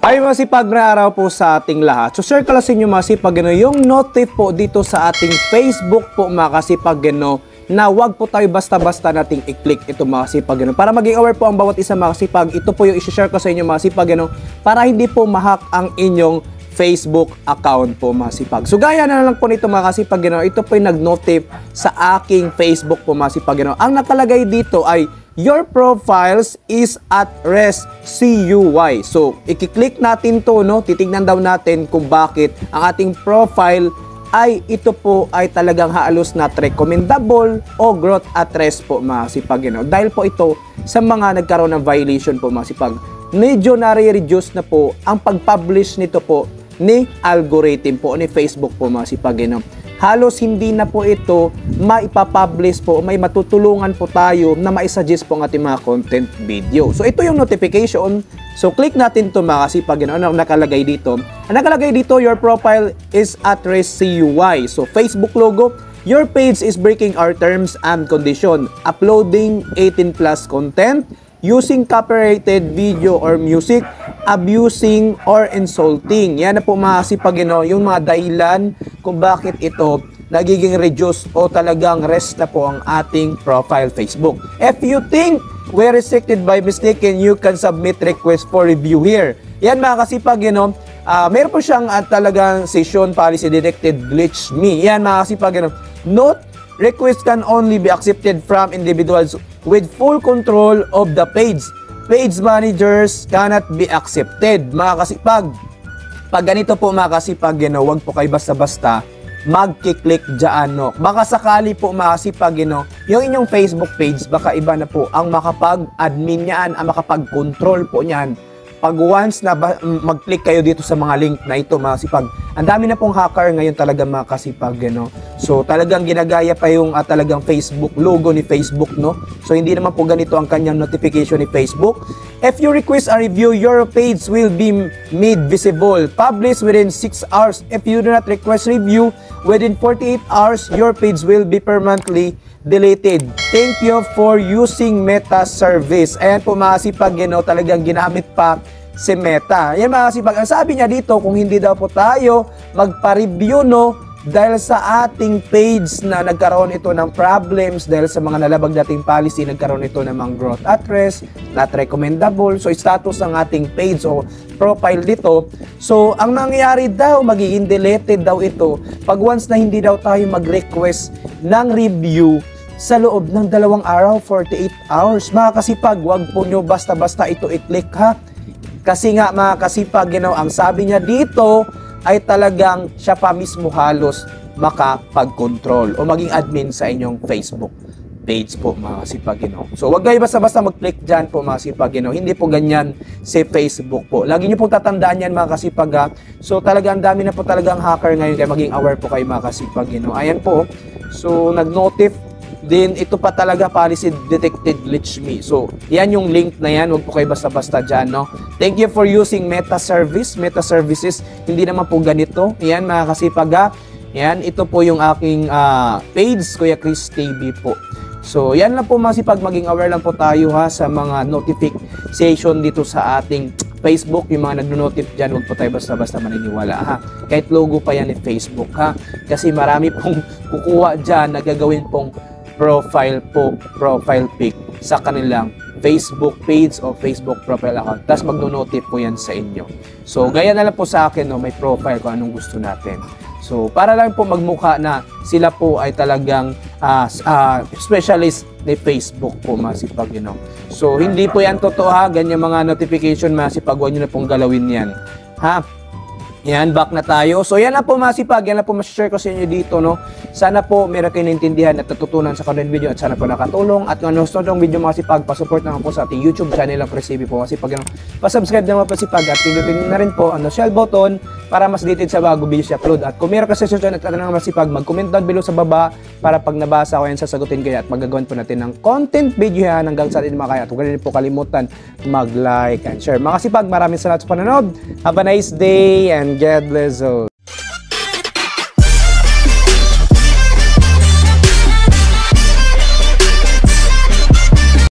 Ay masipag na araw po sa ating lahat. So share ko lang sa inyo masipag yung notif po dito sa ating Facebook po mga kasipag na wag po tayo basta-basta nating i-click ito mga kasipag para maging aware po ang bawat isa mga kasipag. Ito po yung i-share ko sa inyo mga kasipag para hindi po ma-hack ang inyong Facebook account po mga kasipag. So gaya na lang po nito mga kasipag ito po yung nag-notif sa aking Facebook po mga kasipag Ang nakalagay dito ay your profiles is at rest CUY. So, i-click natin to, no? Titignan daw natin kung bakit ang ating profile ay ito po ay talagang halos not recommendable o growth at rest po mga kasipag. Dahil po ito sa mga nagkaroon ng violation po mga kasipag. Medyo nare-reduce na po ang pag-publish nito po ni algorithm po ni Facebook po mga kasipag. Halos hindi na po ito maipapublish po, may matutulungan po tayo na maisuggest po ang ating mga content video. So ito yung notification. So click natin ito mga kasipag. Ano nakalagay dito? Ang nakalagay dito, your profile is at risk CUY. So Facebook logo, your page is breaking our terms and condition. Uploading 18+ content, using copyrighted video or music, abusing or insulting. Yan na po mga kasipag yung mga dahilan kung bakit ito nagiging reduce o talagang rest na po ang ating profile Facebook. If you think we're restricted by mistaken, you can submit request for review here. Yan mga kasipag meron po siyang talagang session policy detected glitch me. Yan mga kasipag note, request can only be accepted from individuals with full control of the page. Page managers cannot be accepted. Mga kasipag, pag ganito po mga kasipag, wag po kayo basta-basta magkiklik dyan, no? Baka sakali po mga kasipag, yung inyong Facebook page, baka iba na po ang makapag-admin niyan, ang makapag-control po niyan. Pag once na mag-click kayo dito sa mga link na ito mga kasipag, ang dami na pong hacker ngayon talaga mga kasipag, So talagang ginagaya pa yung talagang Facebook logo ni Facebook, no? So hindi naman po ganito ang kanyang notification ni Facebook. If you request a review, your page will be made visible. Publish within 6 hours. If you do not request review within 48 hours, your page will be permanently deleted. Thank you for using Meta service. Ayan po mga kasipag, talagang ginamit pa si Meta. Yan mga kasipag, ang sabi niya dito, kung hindi daw po tayo magpa-review, dahil sa ating page na nagkaroon ito ng problems, dahil sa mga nalabag dating policy, nagkaroon ito ng mga growth at risk, not recommendable. So, status ng ating page o profile dito. So, ang nangyayari daw, magiging deleted daw ito pag once na hindi daw tayo mag-request ng review sa loob ng 2 araw, 48 hours. Mga kasipag, wag po nyo basta-basta ito i-click ha. Kasi nga mga kasipag, ang sabi niya dito ay talagang siya pa mismo halos makapag-control o maging admin sa inyong Facebook page po mga kasipag. So wag kayo basta-basta mag-click dyan po mga kasipag. Hindi po ganyan si Facebook po. Lagi nyo pong tatandaan yan mga kasipag ha. So talagang dami na po talagang hacker ngayon kaya maging aware po kayo mga kasipag. Ayan po. So nag-notif din ito pa talaga policy detected glitch me. So, yan yung link na yan. Huwag po kayo basta-basta dyan, no? Thank you for using Meta service. Meta services, hindi naman po ganito. Yan, mga kasipag ha. Yan, ito po yung aking page, Kuya Chris TV po. So, yan lang po mga kasipag. Maging aware lang po tayo ha sa mga notification dito sa ating Facebook. Yung mga nagno-notif dyan, huwag po tayo basta-basta maniniwala ha. Kahit logo pa yan ni Facebook ha. Kasi marami pong kukuha dyan na gagawin pong profile pic sa kanilang Facebook page o Facebook profile account. Tapos magno-notif po yan sa inyo. So, gaya na lang po sa akin, may profile kung anong gusto natin. So, para lang po magmukha na sila po ay talagang specialist ni Facebook po, masipag, So, hindi po yan totoo ha. Ganyan mga notification, masipag, huwag nyo na pong galawin yan. Ha? Yan, back na tayo. So, yan na po masipag. Yan na po mas-share ko sa inyo dito, no? Sana po meron kayo naintindihan at natutunan sa content video at sana po nakatulong. At kung ano gusto nyo video masipag, pasupport naman po sa ating YouTube channel ang Presibi po masipag. Pasubscribe naman po masipag at pindutin na rin po ang shell button para mas detailed sa bago video siya upload. At kung meron ka suggestion at katanungan masipag, mag-comment down below sa baba para pag nabasa ko yan, sasagutin kayo at magagawan po natin ng content video yan hanggang sa atin makaya. At huwag rin po kalimutan mag-like and share. Mga kasipag, maraming salamat sa panonood. Have a nice day and God bless all.